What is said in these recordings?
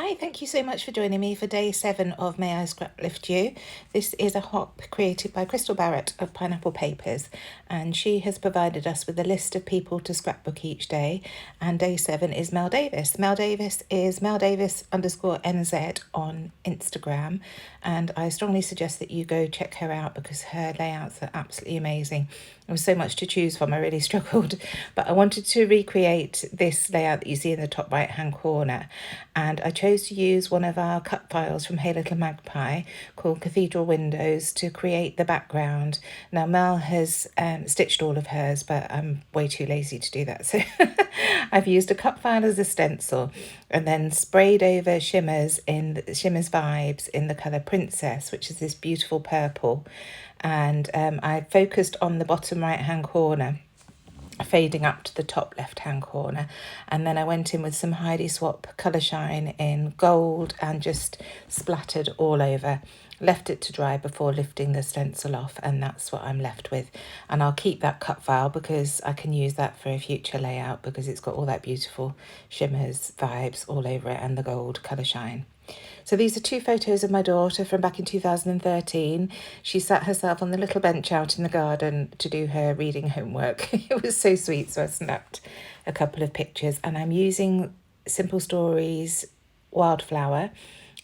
Hi, thank you so much for joining me for day 7 of May I Scraplift You. This is a hop created by Crystal Barrett of Pineapple Papers, and she has provided us with a list of people to scrapbook each day, and day 7 is Mel Davis. Mel Davis is meldavis_NZ on Instagram, and I strongly suggest that you go check her out because her layouts are absolutely amazing. There was so much to choose from, I really struggled, but I wanted to recreate this layout that you see in the top right hand corner, and I chose to use one of our cut files from Hey Little Magpie called Cathedral Windows to create the background. Now Mel has stitched all of hers, but I'm way too lazy to do that, so I've used a cut file as a stencil and then sprayed over shimmers vibes in the colour Princess, which is this beautiful purple, and I focused on the bottom right hand corner, fading up to the top left hand corner, and then I went in with some Heidi Swap Colour Shine in gold and just splattered all over, left it to dry before lifting the stencil off, and that's what I'm left with. And I'll keep that cut file because I can use that for a future layout because it's got all that beautiful shimmers vibes all over it and the gold colour shine. So these are 2 photos of my daughter from back in 2013. She sat herself on the little bench out in the garden to do her reading homework. It was so sweet, so I snapped a couple of pictures, and I'm using Simple Stories Wildflower.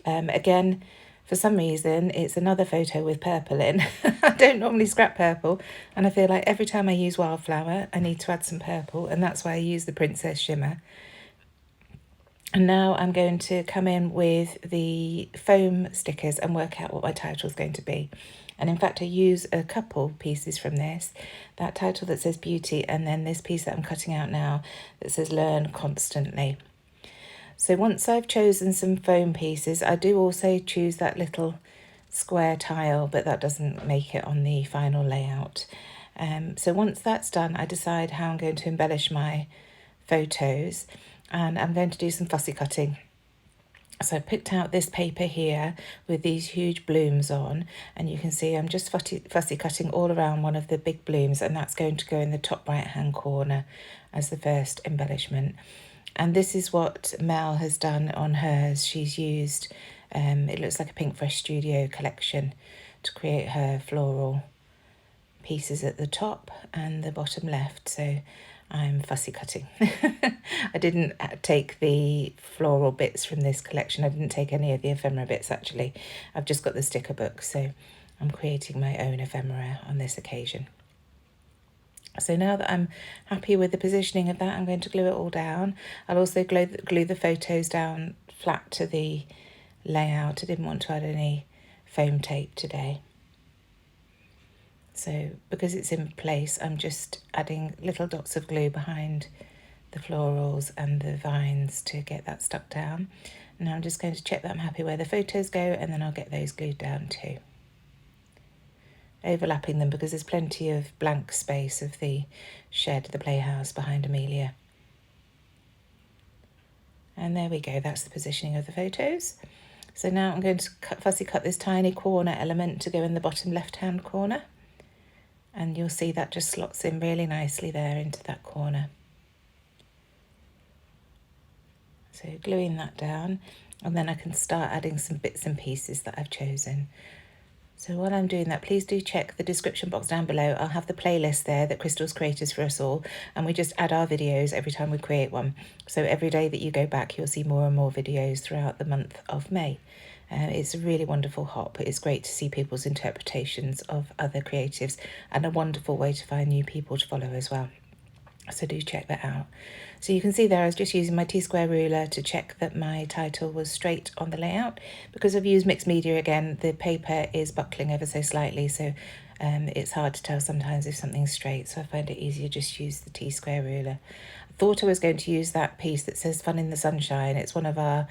Again, for some reason, it's another photo with purple in. I don't normally scrap purple, and I feel like every time I use Wildflower, I need to add some purple, and that's why I use the Princess Shimmer. And now I'm going to come in with the foam stickers and work out what my title is going to be. And in fact, I use a couple pieces from this. That title that says Beauty, and then this piece that I'm cutting out now that says Learn Constantly. So once I've chosen some foam pieces, I do also choose that little square tile, but that doesn't make it on the final layout. So once that's done, I decide how I'm going to embellish my photos, and I'm going to do some fussy cutting. So I picked out this paper here with these huge blooms on, and you can see I'm just fussy cutting all around one of the big blooms, and that's going to go in the top right hand corner as the first embellishment. And this is what Mel has done on hers. She's used, it looks like a Pink Fresh Studio collection to create her floral pieces at the top and the bottom left. So I'm fussy cutting. I didn't take the floral bits from this collection. I didn't take any of the ephemera bits actually. I've just got the sticker book, so I'm creating my own ephemera on this occasion. So now that I'm happy with the positioning of that, I'm going to glue it all down. I'll also glue the photos down flat to the layout. I didn't want to add any foam tape today. So because it's in place, I'm just adding little dots of glue behind the florals and the vines to get that stuck down. And I'm just going to check that I'm happy where the photos go, and then I'll get those glued down too. Overlapping them because there's plenty of blank space of the shed, the playhouse behind Amelia. And there we go, that's the positioning of the photos. So now I'm going to fussy cut this tiny corner element to go in the bottom left hand corner. And you'll see that just slots in really nicely there into that corner. So gluing that down, and then I can start adding some bits and pieces that I've chosen. So while I'm doing that, please do check the description box down below. I'll have the playlist there that Crystal's created for us all, and we just add our videos every time we create one. So every day that you go back, you'll see more and more videos throughout the month of May. It's a really wonderful hop. It's great to see people's interpretations of other creatives, and a wonderful way to find new people to follow as well. So do check that out. So you can see there I was just using my T-square ruler to check that my title was straight on the layout. Because I've used mixed media again, the paper is buckling ever so slightly, so it's hard to tell sometimes if something's straight, so I find it easier just use the T-square ruler. I thought I was going to use that piece that says Fun in the Sunshine. It's one of our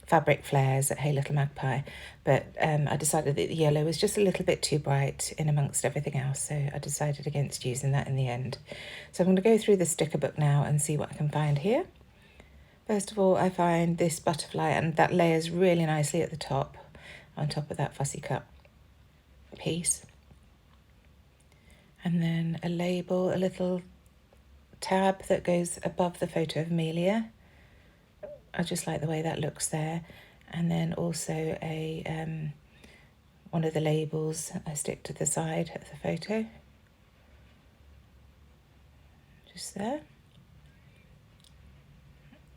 fabric flares at Hey Little Magpie, but I decided that the yellow was just a little bit too bright in amongst everything else, so I decided against using that in the end. So I'm going to go through the sticker book now and see what I can find here. First of all, I find this butterfly, and that layers really nicely at the top, on top of that fussy cut piece. And then a label, a little tab that goes above the photo of Amelia. I just like the way that looks there. And then also a one of the labels I stick to the side of the photo. Just there.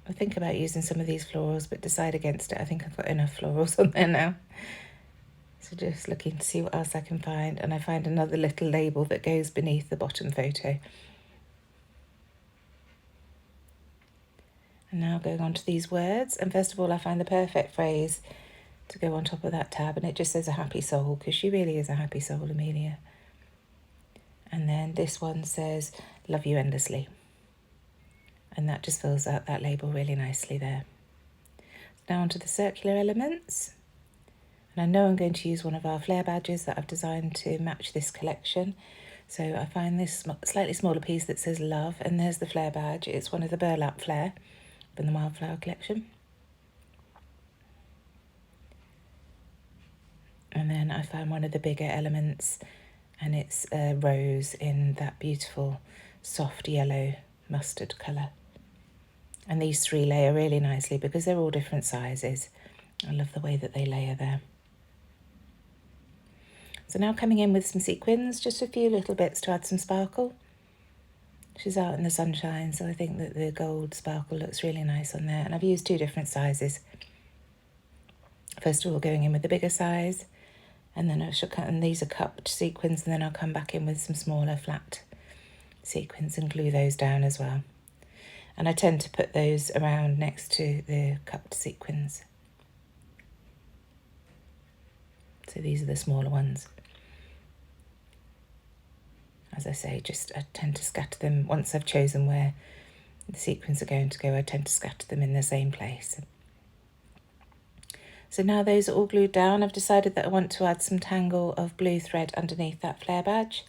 I think about using some of these florals, but decide against it. I think I've got enough florals on there now. So just looking to see what else I can find. And I find another little label that goes beneath the bottom photo. And now going on to these words. And first of all, I find the perfect phrase to go on top of that tab. And it just says a happy soul, because she really is a happy soul, Amelia. And then this one says, love you endlessly. And that just fills out that label really nicely there. Now onto the circular elements. And I know I'm going to use one of our Flair badges that I've designed to match this collection. So I find this slightly smaller piece that says love, and there's the Flair badge. It's one of the burlap Flair from the Wildflower collection. And then I found one of the bigger elements, and it's a rose in that beautiful soft yellow mustard colour. And these three layer really nicely because they're all different sizes. I love the way that they layer there. So now coming in with some sequins, just a few little bits to add some sparkle. She's out in the sunshine, so I think that the gold sparkle looks really nice on there. And I've used two different sizes. First of all, going in with the bigger size, and then I shall cut, and these are cupped sequins, and then I'll come back in with some smaller flat sequins and glue those down as well. And I tend to put those around next to the cupped sequins. So these are the smaller ones. As I say, I tend to scatter them. Once I've chosen where the sequins are going to go, I tend to scatter them in the same place. So now those are all glued down. I've decided that I want to add some tangle of blue thread underneath that Flair badge,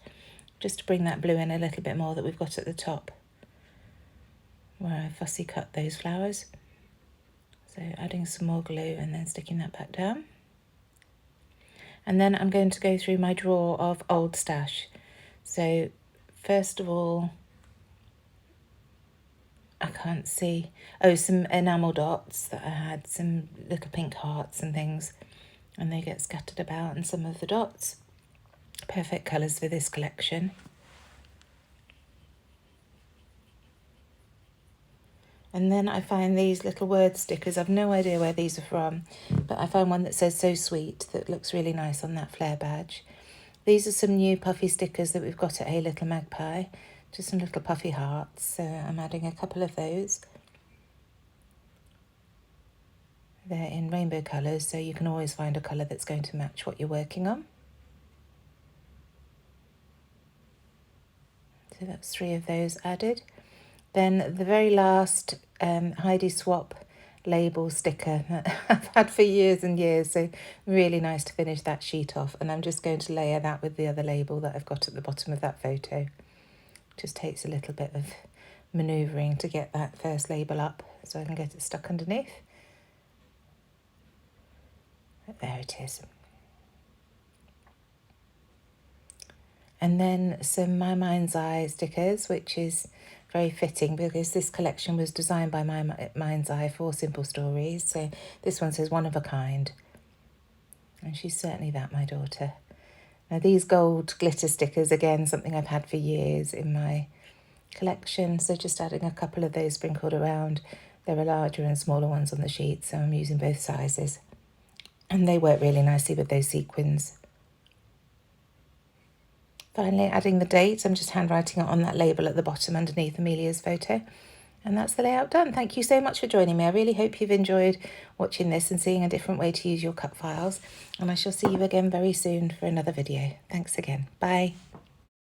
just to bring that blue in a little bit more that we've got at the top, where I fussy cut those flowers. So adding some more glue and then sticking that back down. And then I'm going to go through my drawer of old stash. So first of all, I can't see, some enamel dots that I had, some little pink hearts and things, and they get scattered about, and some of the dots. Perfect colours for this collection. And then I find these little word stickers. I've no idea where these are from, but I found one that says so sweet that looks really nice on that Flair badge. These are some new puffy stickers that we've got at Hey Little Magpie. Just some little puffy hearts. So I'm adding a couple of those. They're in rainbow colours, so you can always find a colour that's going to match what you're working on. So that's 3 of those added. Then the very last Heidi Swap label sticker that I've had for years and years, so really nice to finish that sheet off. And I'm just going to layer that with the other label that I've got at the bottom of that photo. Just takes a little bit of manoeuvring to get that first label up so I can get it stuck underneath. But there it is. And then some My Mind's Eye stickers, which is very fitting because this collection was designed by My Mind's Eye for Simple Stories. So this one says one of a kind. And she's certainly that, my daughter. Now these gold glitter stickers, again, something I've had for years in my collection. So just adding a couple of those sprinkled around. There are larger and smaller ones on the sheet, so I'm using both sizes. And they work really nicely with those sequins. Finally, adding the date. I'm just handwriting it on that label at the bottom underneath Amelia's photo. And that's the layout done. Thank you so much for joining me. I really hope you've enjoyed watching this and seeing a different way to use your cut files. And I shall see you again very soon for another video. Thanks again. Bye.